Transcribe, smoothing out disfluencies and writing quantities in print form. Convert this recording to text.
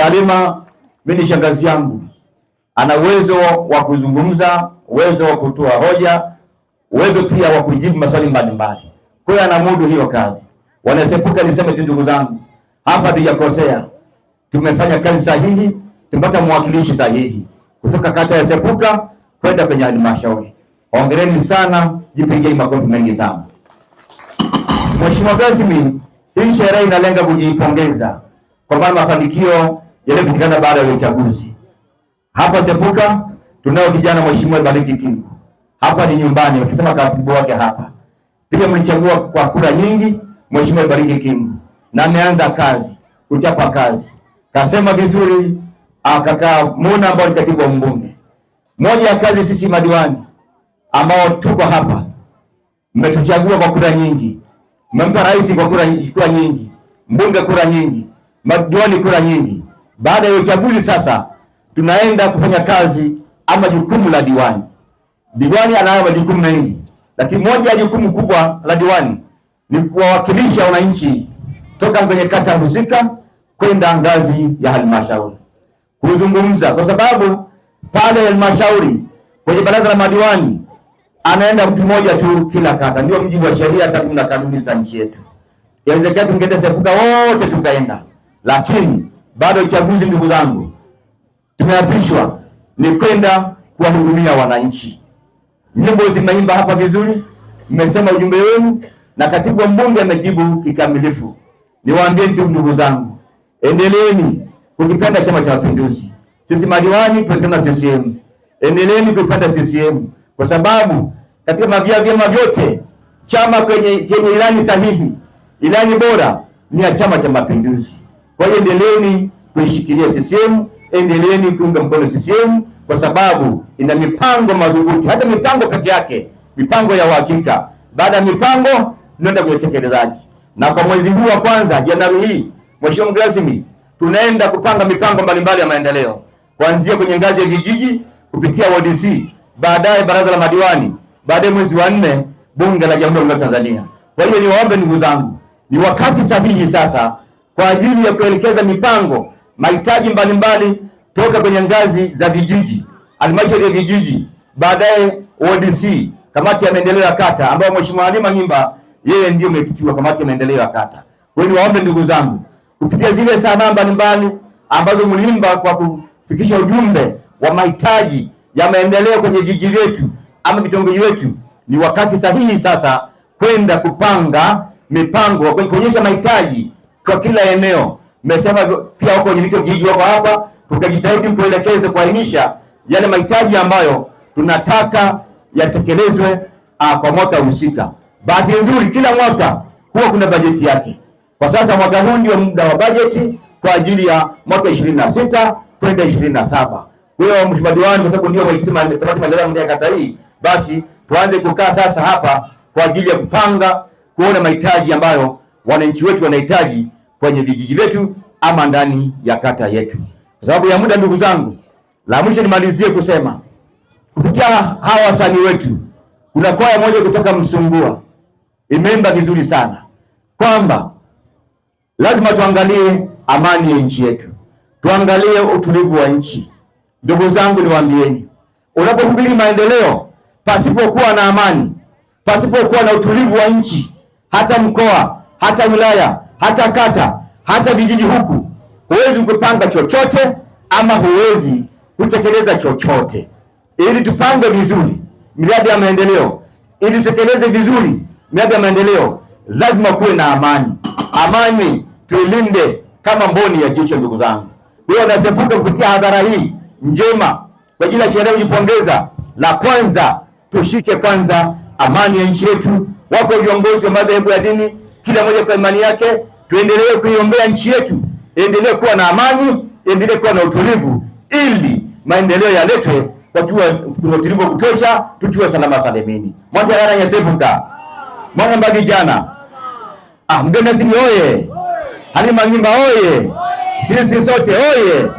Halima mimi ni shangazi yangu, ana uwezo wa kuzungumza, uwezo wa kutoa hoja, uwezo pia wa kujibu maswali mbalimbali. Kwa hiyo anamudu hiyo kazi. Wanasepuka, niseme tu ndugu zangu, hapa tujakosea. Tumefanya kazi sahihi, tumepata mwakilishi sahihi kutoka kata ya Sepuka kwenda kwenye halmashauri. Hongereni sana, jipigeni makofi mengi sana. Mheshimiwa rasmi, hii sherehe inalenga kujipongeza kwa maana mafanikio yaliyopatikana baada ya uchaguzi. Hapa Sepuka tunao kijana Mheshimiwa Bariki Kingu. Hapa ni nyumbani, wakisema katibu wake hapa. Pia mlichagua kwa kura nyingi Mheshimiwa Bariki Kingu, na ameanza kazi, kuchapa kazi. Kasema vizuri, akakaa Muna ambao ni katibu wa mbunge. Moja ya kazi sisi madiwani ambao tuko hapa, mmetuchagua kwa kura nyingi. Mmempa rais kwa kura nyingi, mbunge kura nyingi, madiwani kura nyingi. Baada ya uchaguzi sasa tunaenda kufanya kazi ama jukumu la diwani. Diwani anayo majukumu mengi, lakini moja ya jukumu kubwa la diwani ni kuwawakilisha wananchi toka kwenye kata husika kwenda ngazi ya halmashauri kuzungumza, kwa sababu pale halmashauri kwenye baraza la madiwani anaenda mtu mmoja tu kila kata, ndio mjibu wa sheria hata na kanuni za nchi yetu. Inawezekana tungeenda Sepuka wote tukaenda, lakini bado uchaguzi, ndugu zangu, tumeapishwa ni kwenda kuwahudumia wananchi. Nyimbo zimeimba hapa vizuri, mmesema ujumbe wenu na katibu wa mbunge amejibu kikamilifu. Niwaambie ndugu zangu, endeleeni kukipenda Chama cha Mapinduzi. Sisi madiwani tunasema CCM. Endeleeni kupenda CCM kwa sababu katika vyama vyote chama chenye ilani sahihi, ilani bora ni ya Chama cha Mapinduzi. Kwa hiyo endeleeni kuishikilia CCM, endeleeni kuunga mkono CCM kwa sababu ina mipango madhubuti, hata mipango peke yake, mipango ya uhakika. Baada ya mipango tunaenda kwenye utekelezaji. Na kwa mwezi huu wa kwanza, Januari hii, Mheshimiwa mgeni rasmi, tunaenda kupanga mipango mbalimbali ya maendeleo kuanzia kwenye ngazi ya vijiji kupitia WDC, baadaye baraza la madiwani, baadaye mwezi wa 4 bunge la Jamhuri ya Tanzania. Kwa hiyo niwaombe ndugu zangu, ni wakati sahihi sasa kwa ajili ya kuelekeza mipango, mahitaji mbalimbali toka kwenye ngazi za vijiji, halmashauri ya vijiji, baadaye WDC, kamati ya maendeleo ya kata, ambayo Mheshimiwa Halima Ng'imba yeye ndio mwenyekiti wa kamati ya maendeleo ya kata. Kwa hiyo niwaombe ndugu zangu, kupitia zile sanaa mbalimbali ambazo mliimba kwa kufikisha ujumbe wa mahitaji ya maendeleo kwenye jiji letu ama vitongoji wetu, ni wakati sahihi sasa kwenda kupanga mipango, kuonyesha mahitaji kwa kila eneo. Mmesema pia wako kwenye vijiji wako hapa, tukajitahidi kuelekeza kuainisha yale mahitaji ambayo tunataka yatekelezwe kwa mwaka husika. Bahati nzuri kila mwaka huwa kuna bajeti yake. Kwa sasa mwaka huu ndio muda wa bajeti kwa ajili ya mwaka 26 kwenda 27. Kwa hiyo Mheshimiwa Diwani, kwa sababu ndio mwenyekiti kamati maendeleo ya kata hii, basi tuanze kukaa sasa hapa kwa ajili ya kupanga, kuona mahitaji ambayo wananchi wetu wanahitaji kwenye vijiji vyetu ama ndani ya kata yetu. Kwa sababu ya muda, ndugu zangu, la mwisho nimalizie kusema kupitia hawa wasanii wetu, kuna kwaya moja kutoka Msungua imeimba vizuri sana kwamba lazima tuangalie amani ya nchi yetu, tuangalie utulivu wa nchi. Ndugu zangu, niwaambieni, unapohubiri maendeleo pasipokuwa na amani, pasipokuwa na utulivu wa nchi, hata mkoa, hata wilaya, hata kata, hata vijiji huku, huwezi kupanga chochote ama huwezi kutekeleza chochote. Ili tupange vizuri miradi ya maendeleo, ili tutekeleze vizuri miradi ya maendeleo, lazima kuwe na amani. Amani tuilinde kama mboni ya jicho, ndugu zangu. Kwa hiyo nasepuka kupitia hadhara hii njema kwa ajili ya sherehe kujipongeza. La kwanza, tushike kwanza amani ya nchi yetu. Wako viongozi wa madhehebu ya dini, kila mmoja kwa imani yake. Tuendelee kuiombea nchi yetu, endelee kuwa na amani, endelee kuwa na utulivu, ili maendeleo yaletwe kwa kuwa kuna utulivu wa kutosha, tukiwa salama salimini. Mwanza ya Sepuka, mwana mbagi jana. Mgeni rasmi oye! Halima Ng'imba oye! Sisi sote oye!